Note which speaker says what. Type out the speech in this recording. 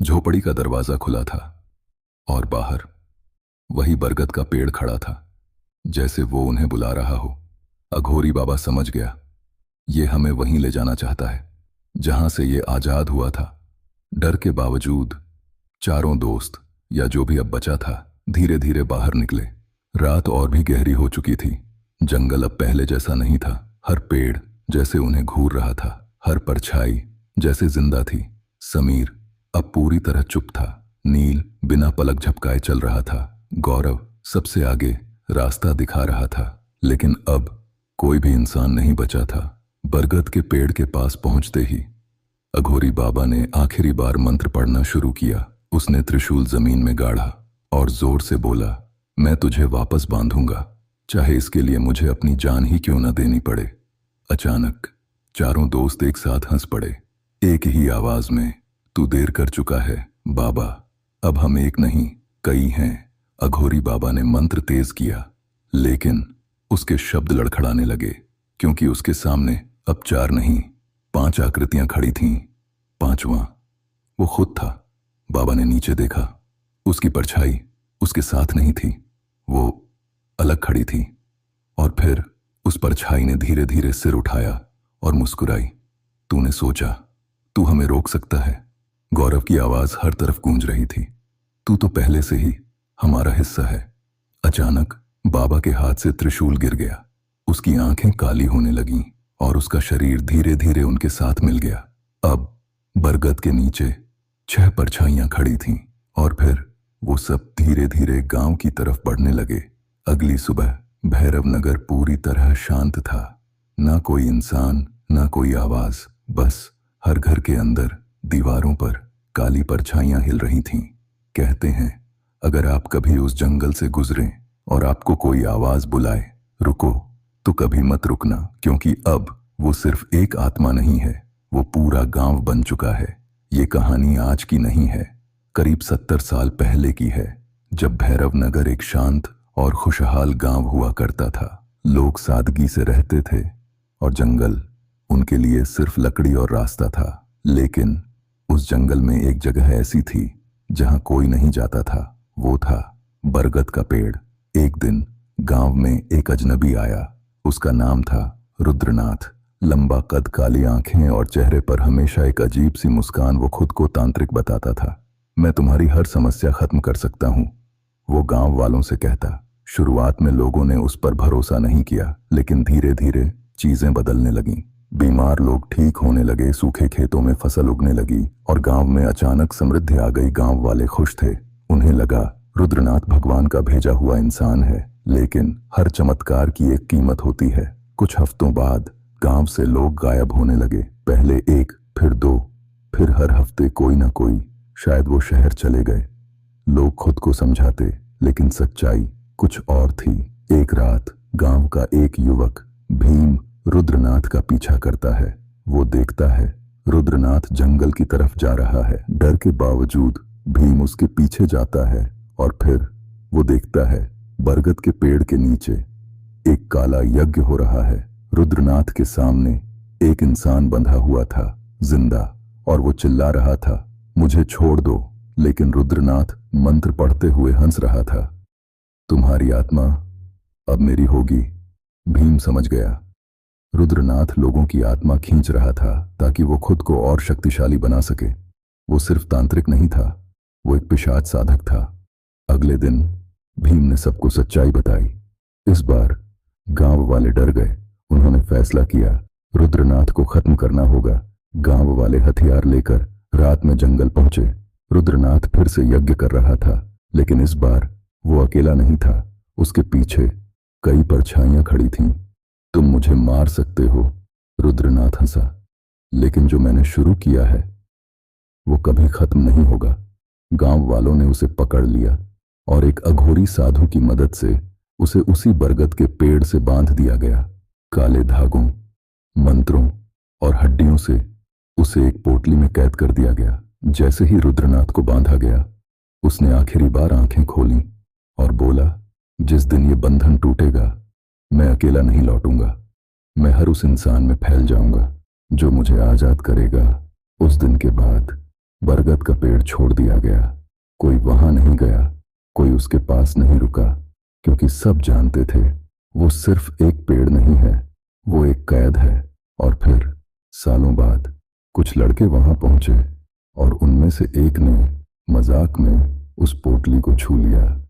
Speaker 1: झोपड़ी का दरवाजा खुला था और बाहर वही बरगद का पेड़ खड़ा था, जैसे वो उन्हें बुला रहा हो। अघोरी बाबा समझ गया, ये हमें वहीं ले जाना चाहता है जहां से ये आजाद हुआ था। डर के बावजूद चारों दोस्त, या जो भी अब बचा था, धीरे धीरे बाहर निकले। रात और भी गहरी हो चुकी थी। जंगल अब पहले जैसा नहीं था। हर पेड़ जैसे उन्हें घूर रहा था, हर परछाई जैसे जिंदा थी। समीर अब पूरी तरह चुप था। नील बिना पलक झपकाए चल रहा था। गौरव सबसे आगे रास्ता दिखा रहा था। लेकिन अब कोई भी इंसान नहीं बचा था। बरगद के पेड़ के पास पहुंचते ही अघोरी बाबा ने आखिरी बार मंत्र पढ़ना शुरू किया। उसने त्रिशूल जमीन में गाड़ा और जोर से बोला, मैं तुझे वापस बांधूंगा, चाहे इसके लिए मुझे अपनी जान ही क्यों न देनी पड़े। अचानक चारों दोस्त एक साथ हंस पड़े, एक ही आवाज में, तू देर कर चुका है बाबा, अब हम एक नहीं कई हैं। अघोरी बाबा ने मंत्र तेज किया, लेकिन उसके शब्द लड़खड़ाने लगे, क्योंकि उसके सामने अब 4 नहीं 5 आकृतियां खड़ी थीं। पांचवां वो खुद था। बाबा ने नीचे देखा, उसकी परछाई उसके साथ नहीं थी, वो अलग खड़ी थी। और फिर उस परछाई ने धीरे धीरे सिर उठाया और मुस्कुराई। तूने सोचा तू हमें रोक सकता है? गौरव की आवाज हर तरफ गूंज रही थी। तू तो पहले से ही हमारा हिस्सा है। अचानक बाबा के हाथ से त्रिशूल गिर गया। उसकी आंखें काली होने लगीं और उसका शरीर धीरे धीरे उनके साथ मिल गया। अब बरगद के नीचे 6 परछाइयां खड़ी थीं और फिर वो सब धीरे धीरे गांव की तरफ बढ़ने लगे। अगली सुबह भैरव नगर पूरी तरह शांत था। ना कोई इंसान, ना कोई आवाज, बस हर घर के अंदर दीवारों पर काली परछाइयां हिल रही थीं। कहते हैं, अगर आप कभी उस जंगल से गुजरें और आपको कोई आवाज बुलाए, रुको, तो कभी मत रुकना, क्योंकि अब वो सिर्फ एक आत्मा नहीं है, वो पूरा गांव बन चुका है। ये कहानी आज की नहीं है, करीब 70 साल पहले की है, जब भैरव नगर एक शांत और खुशहाल गांव हुआ करता था। लोग सादगी से रहते थे और जंगल उनके लिए सिर्फ लकड़ी और रास्ता था। लेकिन उस जंगल में एक जगह ऐसी थी जहां कोई नहीं जाता था। वो था बरगद का पेड़। एक दिन गांव में एक अजनबी आया। उसका नाम था रुद्रनाथ। लंबा कद, काली आंखें और चेहरे पर हमेशा एक अजीब सी मुस्कान। वो खुद को तांत्रिक बताता था। मैं तुम्हारी हर समस्या खत्म कर सकता हूं, वो गांव वालों से कहता। शुरुआत में लोगों ने उस पर भरोसा नहीं किया, लेकिन धीरे धीरे चीजें बदलने लगीं। बीमार लोग ठीक होने लगे, सूखे खेतों में फसल उगने लगी और गांव में अचानक समृद्धि आ गई। गांव वाले खुश थे। उन्हें लगा रुद्रनाथ भगवान का भेजा हुआ इंसान है। लेकिन हर चमत्कार की एक कीमत होती है। कुछ हफ्तों बाद गांव से लोग गायब होने लगे। पहले 1, फिर 2, फिर हर हफ्ते कोई ना कोई। शायद वो शहर चले गए। लोग खुद को समझाते, लेकिन सच्चाई कुछ और थी। एक रात गांव का एक युवक भीम रुद्रनाथ का पीछा करता है। वो देखता है रुद्रनाथ जंगल की तरफ जा रहा है। डर के बावजूद भीम उसके पीछे जाता है और फिर वो देखता है बरगद के पेड़ के नीचे एक काला यज्ञ हो रहा है। रुद्रनाथ के सामने एक इंसान बंधा हुआ था, जिंदा, और वो चिल्ला रहा था, मुझे छोड़ दो। लेकिन रुद्रनाथ मंत्र पढ़ते हुए हंस रहा था। तुम्हारी आत्मा अब मेरी होगी। भीम समझ गया, रुद्रनाथ लोगों की आत्मा खींच रहा था ताकि वो खुद को और शक्तिशाली बना सके। वो सिर्फ तांत्रिक नहीं था, वो एक पिशाच साधक था। अगले दिन भीम ने सबको सच्चाई बताई। इस बार गांव वाले डर गए। उन्होंने फैसला किया, रुद्रनाथ को खत्म करना होगा। गांव वाले हथियार लेकर रात में जंगल पहुंचे। रुद्रनाथ फिर से यज्ञ कर रहा था, लेकिन इस बार वो अकेला नहीं था। उसके पीछे कई परछाइयां खड़ी थीं। तुम मुझे मार सकते हो, रुद्रनाथ हंसा, लेकिन जो मैंने शुरू किया है वो कभी खत्म नहीं होगा। गांव वालों ने उसे पकड़ लिया और एक अघोरी साधु की मदद से उसे उसी बरगद के पेड़ से बांध दिया गया। काले धागों, मंत्रों और हड्डियों से उसे एक पोटली में कैद कर दिया गया। जैसे ही रुद्रनाथ को बांधा गया, उसने आखिरी बार आंखें खोलीं और बोला, जिस दिन ये बंधन टूटेगा, मैं अकेला नहीं लौटूंगा। मैं हर उस इंसान में फैल जाऊंगा जो मुझे आजाद करेगा। उस दिन के बाद बरगद का पेड़ छोड़ दिया गया। कोई वहां नहीं गया, कोई उसके पास नहीं रुका, क्योंकि सब जानते थे वो सिर्फ एक पेड़ नहीं है, वो एक कैद है। और फिर सालों बाद कुछ लड़के वहां पहुंचे और उनमें से एक ने मजाक में उस पोटली को छू लिया।